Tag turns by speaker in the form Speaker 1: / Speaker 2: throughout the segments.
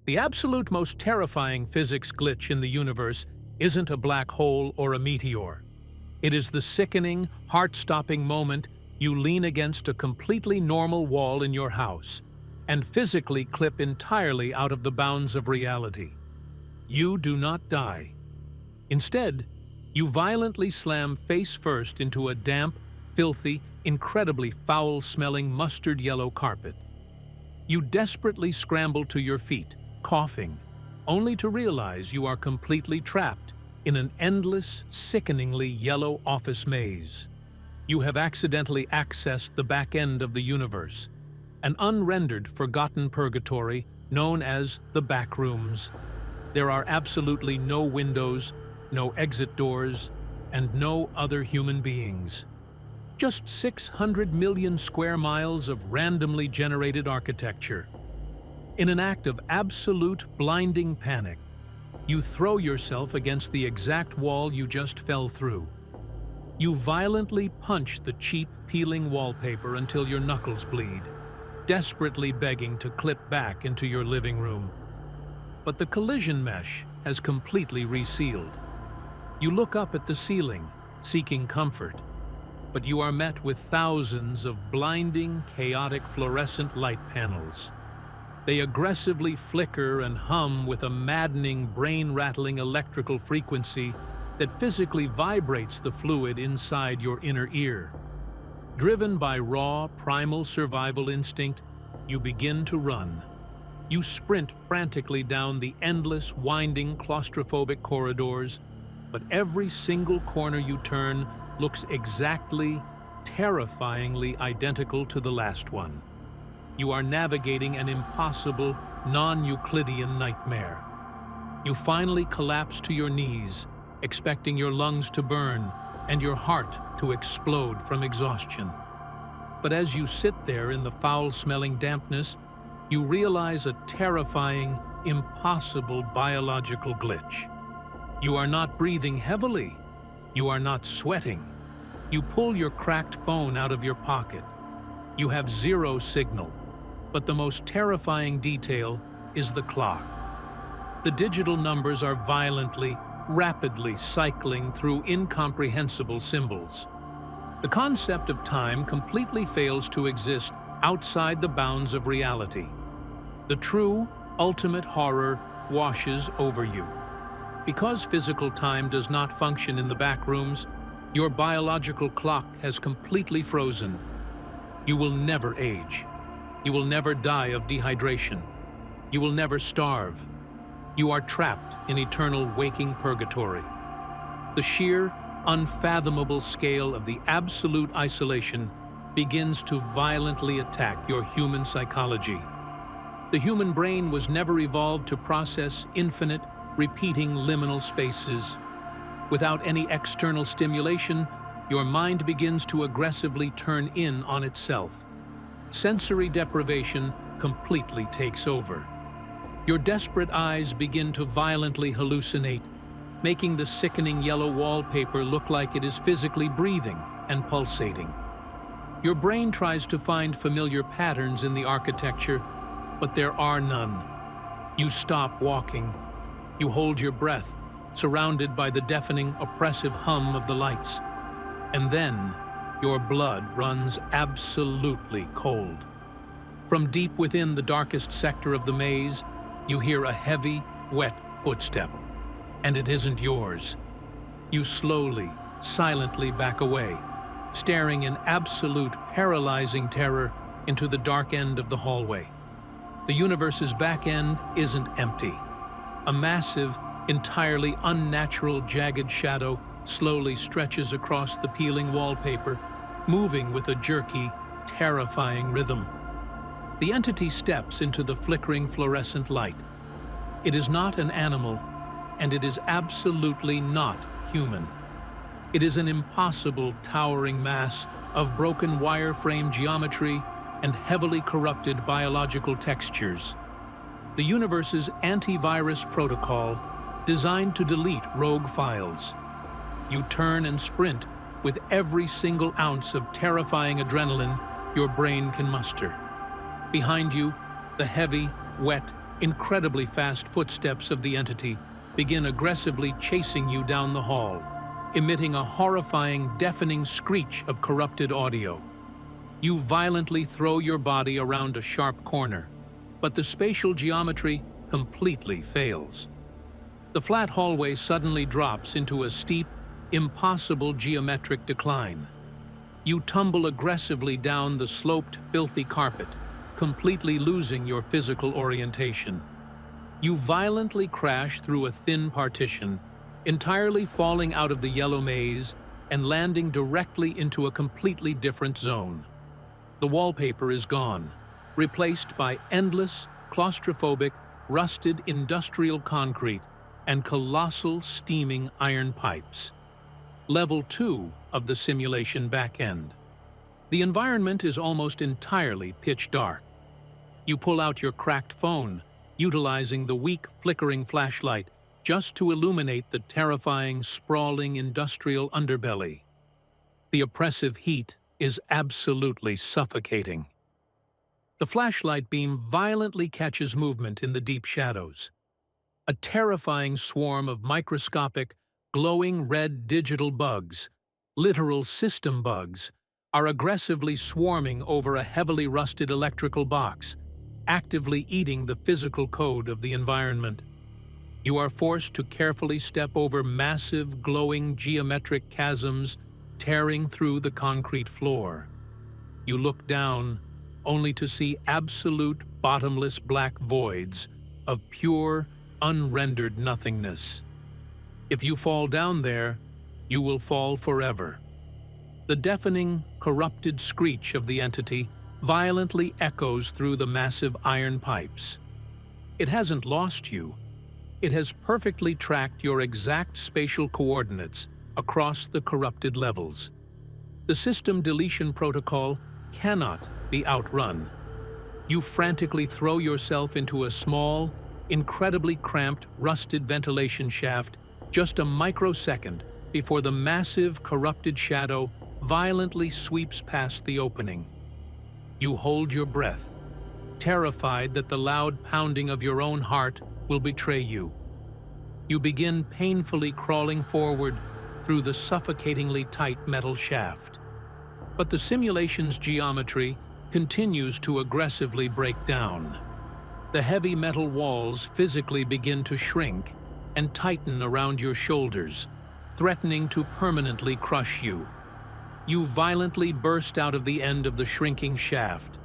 Speaker 1: The absolute most terrifying physics glitch in the universe isn't a black hole or a meteor. It is the sickening, heart-stopping moment you lean against a completely normal wall in your house and physically clip entirely out of the bounds of reality. You do not die. Instead, you violently slam face first into a damp, filthy, incredibly foul-smelling mustard yellow carpet. You desperately scramble to your feet, coughing, only to realize you are completely trapped in an endless, sickeningly yellow office maze. You have accidentally accessed the back end of the universe, an unrendered, forgotten purgatory known as the backrooms. There are absolutely no windows, no exit doors, and no other human beings. Just 600 million square miles of randomly generated architecture. In an act of absolute blinding panic, you throw yourself against the exact wall you just fell through. You violently punch the cheap, peeling wallpaper until your knuckles bleed, desperately begging to clip back into your living room. But the collision mesh has completely resealed. You look up at the ceiling, seeking comfort, but you are met with thousands of blinding, chaotic fluorescent light panels. They aggressively flicker and hum with a maddening, brain-rattling electrical frequency that physically vibrates the fluid inside your inner ear. Driven by raw, primal survival instinct, you begin to run. You sprint frantically down the endless, winding, claustrophobic corridors, but every single corner you turn looks exactly, terrifyingly identical to the last one. You are navigating an impossible, non-Euclidean nightmare. You finally collapse to your knees, expecting your lungs to burn and your heart to explode from exhaustion. But as you sit there in the foul-smelling dampness, you realize a terrifying, impossible biological glitch. You are not breathing heavily. You are not sweating. You pull your cracked phone out of your pocket. You have zero signal, but the most terrifying detail is the clock. The digital numbers are violently, rapidly cycling through incomprehensible symbols. The concept of time completely fails to exist outside the bounds of reality. The true, ultimate horror washes over you. Because physical time does not function in the backrooms, your biological clock has completely frozen. You will never age. You will never die of dehydration. You will never starve. You are trapped in eternal waking purgatory. The sheer, unfathomable scale of the absolute isolation begins to violently attack your human psychology. The human brain was never evolved to process infinite, repeating liminal spaces. Without any external stimulation, your mind begins to aggressively turn in on itself. Sensory deprivation completely takes over. Your desperate eyes begin to violently hallucinate, making the sickening yellow wallpaper look like it is physically breathing and pulsating. Your brain tries to find familiar patterns in the architecture, but there are none. You stop walking. You hold your breath, surrounded by the deafening, oppressive hum of the lights. And then, your blood runs absolutely cold. From deep within the darkest sector of the maze, you hear a heavy, wet footstep. And it isn't yours. You slowly, silently back away, staring in absolute, paralyzing terror into the dark end of the hallway. The universe's back end isn't empty. A massive, entirely unnatural, jagged shadow slowly stretches across the peeling wallpaper, moving with a jerky, terrifying rhythm. The entity steps into the flickering fluorescent light. It is not an animal, and it is absolutely not human. It is an impossible, towering mass of broken wireframe geometry and heavily corrupted biological textures. The universe's antivirus protocol, designed to delete rogue files. You turn and sprint with every single ounce of terrifying adrenaline your brain can muster. Behind you, the heavy, wet, incredibly fast footsteps of the entity begin aggressively chasing you down the hall, emitting a horrifying, deafening screech of corrupted audio. You violently throw your body around a sharp corner, but the spatial geometry completely fails. The flat hallway suddenly drops into a steep, impossible geometric decline. You tumble aggressively down the sloped, filthy carpet, completely losing your physical orientation. You violently crash through a thin partition, entirely falling out of the yellow maze and landing directly into a completely different zone. The wallpaper is gone, replaced by endless, claustrophobic, rusted industrial concrete and colossal steaming iron pipes. Level 2 of the simulation backend. The environment is almost entirely pitch dark. You pull out your cracked phone, utilizing the weak, flickering flashlight just to illuminate the terrifying, sprawling industrial underbelly. The oppressive heat is absolutely suffocating. The flashlight beam violently catches movement in the deep shadows. A terrifying swarm of microscopic, glowing red digital bugs, literal system bugs, are aggressively swarming over a heavily rusted electrical box, actively eating the physical code of the environment. You are forced to carefully step over massive, glowing geometric chasms tearing through the concrete floor. You look down, only to see absolute, bottomless black voids of pure, unrendered nothingness. If you fall down there, you will fall forever. The deafening, corrupted screech of the entity violently echoes through the massive iron pipes. It hasn't lost you. It has perfectly tracked your exact spatial coordinates across the corrupted levels. The system deletion protocol cannot be outrun. You frantically throw yourself into a small, incredibly cramped, rusted ventilation shaft just a microsecond before the massive, corrupted shadow violently sweeps past the opening. You hold your breath, terrified that the loud pounding of your own heart will betray you. You begin painfully crawling forward through the suffocatingly tight metal shaft. But the simulation's geometry continues to aggressively break down. The heavy metal walls physically begin to shrink and tighten around your shoulders, threatening to permanently crush you. You violently burst out of the end of the shrinking shaft,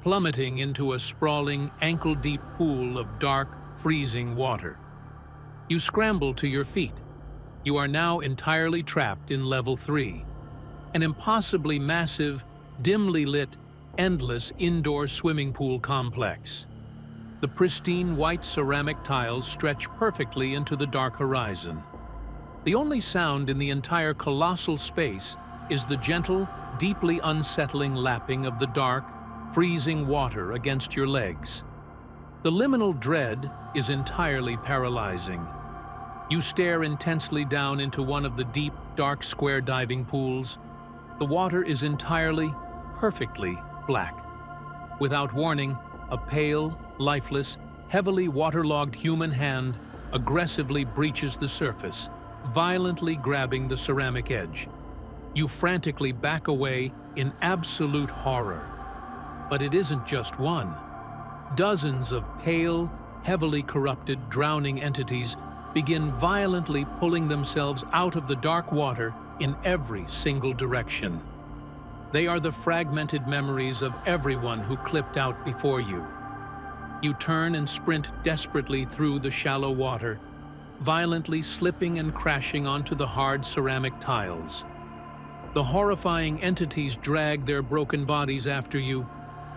Speaker 1: plummeting into a sprawling, ankle-deep pool of dark, freezing water. You scramble to your feet. You are now entirely trapped in Level 3, an impossibly massive, dimly lit, endless indoor swimming pool complex. The pristine white ceramic tiles stretch perfectly into the dark horizon. The only sound in the entire colossal space is the gentle, deeply unsettling lapping of the dark, freezing water against your legs. The liminal dread is entirely paralyzing. You stare intensely down into one of the deep, dark square diving pools. The water is entirely, perfectly black. Without warning, a pale, lifeless, heavily waterlogged human hand aggressively breaches the surface, violently grabbing the ceramic edge. You frantically back away in absolute horror. But it isn't just one. Dozens of pale, heavily corrupted, drowning entities begin violently pulling themselves out of the dark water in every single direction. They are the fragmented memories of everyone who clipped out before you. You turn and sprint desperately through the shallow water, violently slipping and crashing onto the hard ceramic tiles. The horrifying entities drag their broken bodies after you,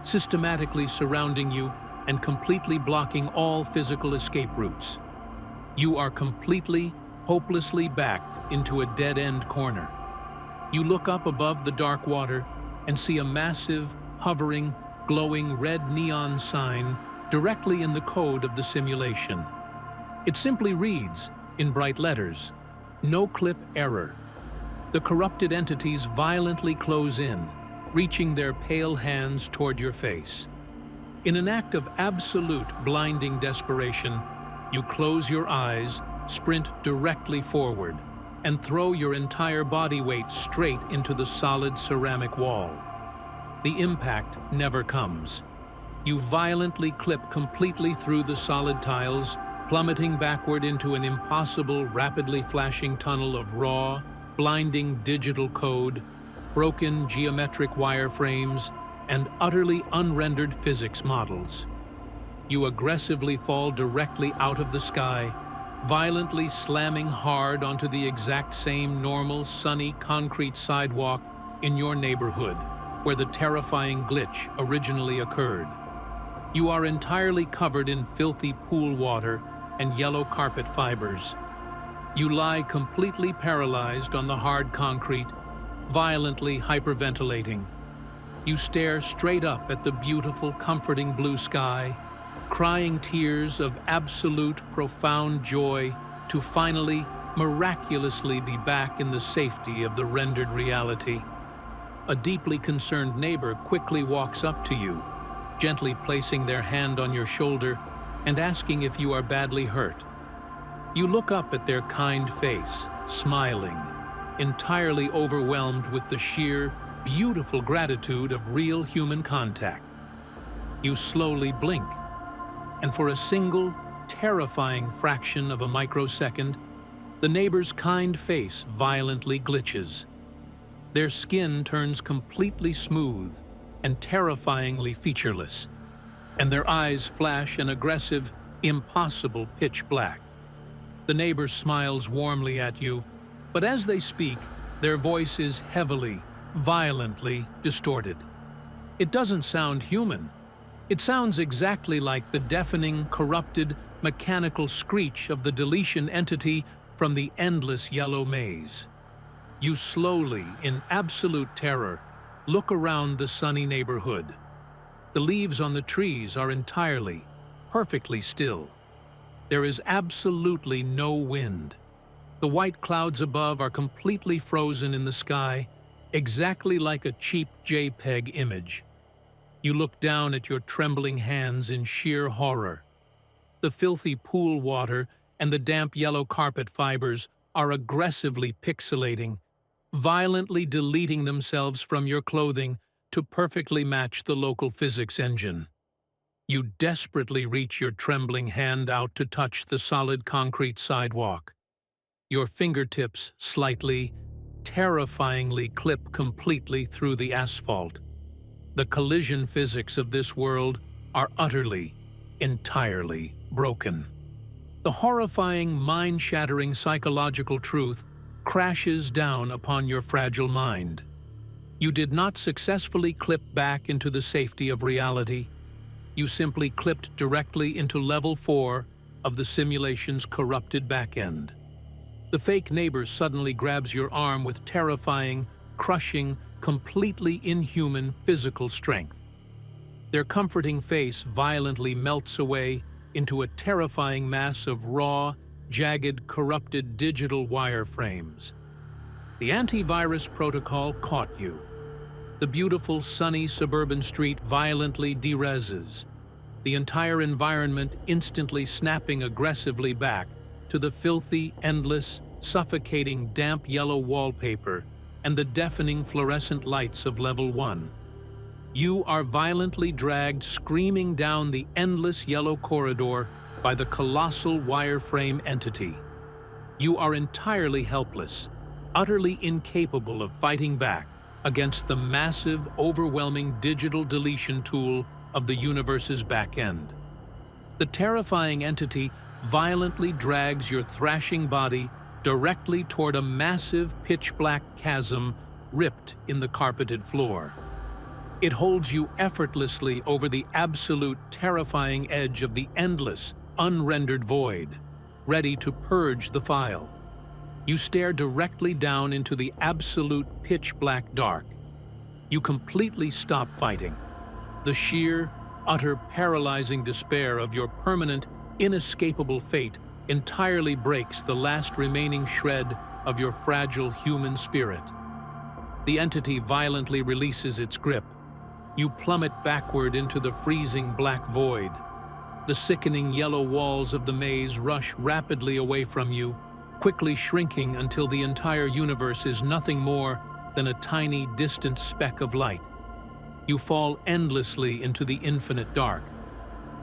Speaker 1: systematically surrounding you and completely blocking all physical escape routes. You are completely, hopelessly backed into a dead-end corner. You look up above the dark water and see a massive, hovering, glowing red neon sign directly in the code of the simulation. It simply reads, in bright letters, "No clip error." The corrupted entities violently close in, reaching their pale hands toward your face. In an act of absolute blinding desperation, you close your eyes, sprint directly forward, and throw your entire body weight straight into the solid ceramic wall. The impact never comes. You violently clip completely through the solid tiles, plummeting backward into an impossible, rapidly flashing tunnel of raw, blinding digital code, broken geometric wireframes, and utterly unrendered physics models. You aggressively fall directly out of the sky, violently slamming hard onto the exact same normal, sunny concrete sidewalk in your neighborhood, where the terrifying glitch originally occurred. You are entirely covered in filthy pool water and yellow carpet fibers. You lie completely paralyzed on the hard concrete, violently hyperventilating. You stare straight up at the beautiful, comforting blue sky, crying tears of absolute, profound joy to finally, miraculously be back in the safety of the rendered reality. A deeply concerned neighbor quickly walks up to you, gently placing their hand on your shoulder and asking if you are badly hurt. You look up at their kind face, smiling, entirely overwhelmed with the sheer, beautiful gratitude of real human contact. You slowly blink, and for a single, terrifying fraction of a microsecond, the neighbor's kind face violently glitches. Their skin turns completely smooth and terrifyingly featureless, and their eyes flash an aggressive, impossible pitch black. The neighbor smiles warmly at you, but as they speak, their voice is heavily, violently distorted. It doesn't sound human. It sounds exactly like the deafening, corrupted, mechanical screech of the deletion entity from the endless yellow maze. You slowly, in absolute terror, look around the sunny neighborhood. The leaves on the trees are entirely, perfectly still. There is absolutely no wind. The white clouds above are completely frozen in the sky, exactly like a cheap JPEG image. You look down at your trembling hands in sheer horror. The filthy pool water and the damp yellow carpet fibers are aggressively pixelating, violently deleting themselves from your clothing to perfectly match the local physics engine. You desperately reach your trembling hand out to touch the solid concrete sidewalk. Your fingertips slightly, terrifyingly clip completely through the asphalt. The collision physics of this world are utterly, entirely broken. The horrifying, mind-shattering psychological truth crashes down upon your fragile mind. You did not successfully clip back into the safety of reality. You simply clipped directly into level 4 of the simulation's corrupted back-end. The fake neighbor suddenly grabs your arm with terrifying, crushing, completely inhuman physical strength. Their comforting face violently melts away into a terrifying mass of raw, jagged, corrupted digital wireframes. The antivirus protocol caught you. The beautiful, sunny suburban street violently dereses, the entire environment instantly snapping aggressively back to the filthy, endless, suffocating damp yellow wallpaper and the deafening fluorescent lights of level 1. You are violently dragged screaming down the endless yellow corridor by the colossal wireframe entity. You are entirely helpless, utterly incapable of fighting back against the massive, overwhelming digital deletion tool of the universe's back end. The terrifying entity violently drags your thrashing body directly toward a massive pitch-black chasm ripped in the carpeted floor. It holds you effortlessly over the absolute terrifying edge of the endless, unrendered void, ready to purge the file. You stare directly down into the absolute pitch-black dark. You completely stop fighting. The sheer, utter paralyzing despair of your permanent, inescapable fate entirely breaks the last remaining shred of your fragile human spirit. The entity violently releases its grip. You plummet backward into the freezing black void. The sickening yellow walls of the maze rush rapidly away from you, quickly shrinking until the entire universe is nothing more than a tiny, distant speck of light. You fall endlessly into the infinite dark.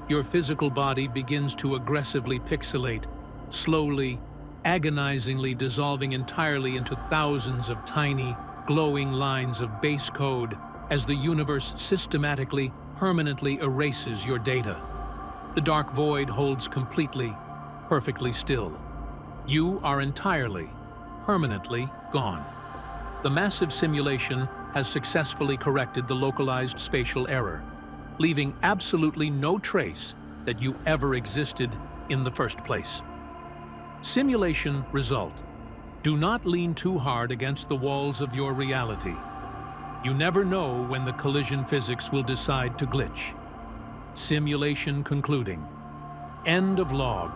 Speaker 1: Your physical body begins to aggressively pixelate, slowly, agonizingly dissolving entirely into thousands of tiny, glowing lines of base code as the universe systematically, permanently erases your data. The dark void holds completely, perfectly still. You are entirely, permanently gone. The massive simulation has successfully corrected the localized spatial error, leaving absolutely no trace that you ever existed in the first place. Simulation result. Do not lean too hard against the walls of your reality. You never know when the collision physics will decide to glitch. Simulation concluding. End of log.